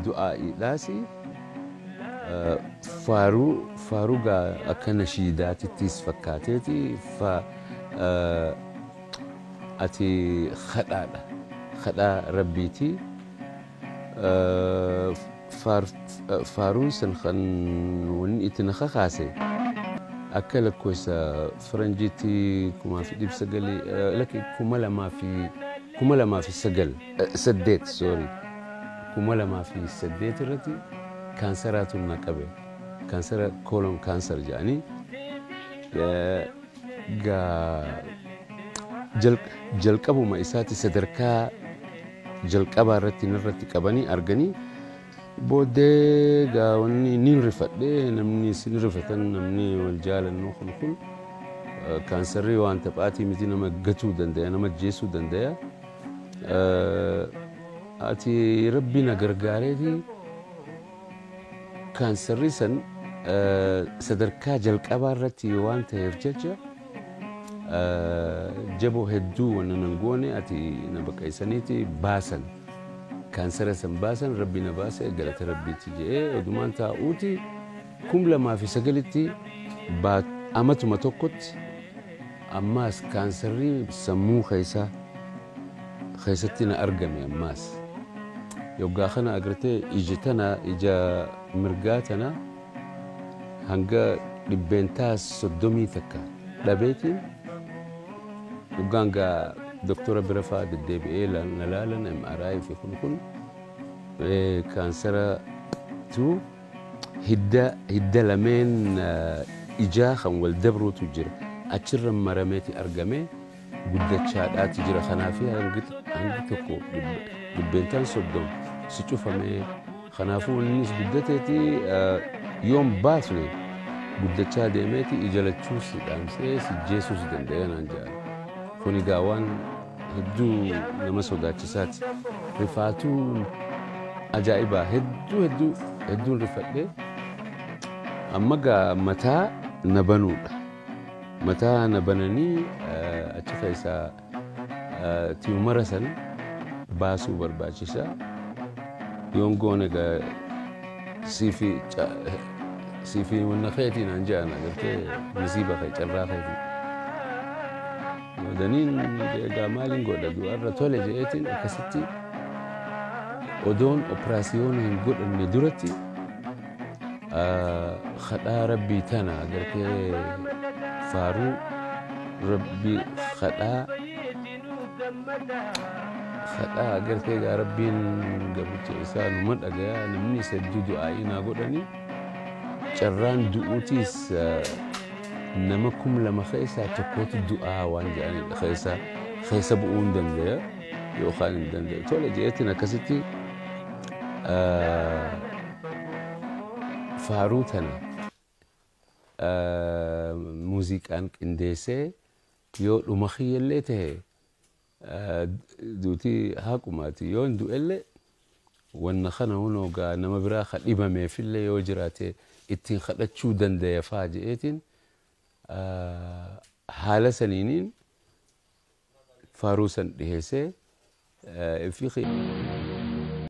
du'aa'i dhaasi faarugaa akka nashiidaatittis fakkaateeti ati khadhaadha khadhaa rabbiiti faaruun san kan wanni itti na kakaase akka lakkoofsa faranjiitti 2008 irratti kaansaraatu na qabe kaansara koolon kaansar jedhanii jalqabuma isaati sadarkaa jalqabaa irratti narratti qabanii arganii booddee wanni niin rifadhee namni sin rifatan namni wal jaalannoo kun kaansarri waan taphaatii miti nama gatuu dandaya nama jeesuu dandaya ati rabbi na gargaareeti kaansarri san sadarkaa jalqabaa irratti waan ta'eef jecha jaboo hedduu wanna nan goone ati na baqaysaniiti baasan kaansara san baasan rabbi na baase galata rabbiitti jedhee odumaan taa'uuti 2009tti amatuma tokkotti ammaas kaansarri sammuu keessatti na argame ammaas yoggaa kana agartee ija mirgaa tana hanga dhibbeentaa 30 takka dhabeetiin yoggaan gaa doktora bira fa'aa deddeebi'ee na laalan MRI fi kun kaansara tu hidda lameen ijaa kan wal dabruutu jira achirra marameeti argame guddachaadhaati jira kanaafi hangi tokko dhibbeentaan 30 si cufamee kanaafuu innis guddateeti yoom baasne guddachaa deemeeti ija lachuus dhaamsee si jeesuus danda'e naan jedha kun egaa waan hedduu nama sodaachisaati rifaatuu ajaa'ibaa hedduun rifadhee amma gaa mataa na banuudha mataa na bananii achi keessaa tiumara san baasuu barbaachisa yoon goone gaa siifi wanna keetii naan jedhan agartee misiiba kee carraa keetii daniin egaa maaliin godha du'arra tole jedheetiin akkasitti odoon operaasiyoona hin godhanne duratti khadhaa rabbii tana agartee faaruu rabbii khadhaa agartee gaa rabbiin gabricha isaa numa dhagayaa namni isa hedduu du'aa'ii naa godhanii carraan du'uutiis nama 2,000 keessaa tokkootu du'aa waan jedhanidha keessa bu'uu hin dandaya yookaan hin danda'u tole jedheetiin akkasitti faaruu tana muuziqaan qindeessee yoo dhuma kiyyallee ta'e duutii haaqumaati yoo hin du'ellee wanna kana hunoo gaa nama biraa ka dhibameefillee yoo jiraate ittiin kadhachuu dandaya faa jedheetiin haala saniiniin faaruu san dhiheessee fi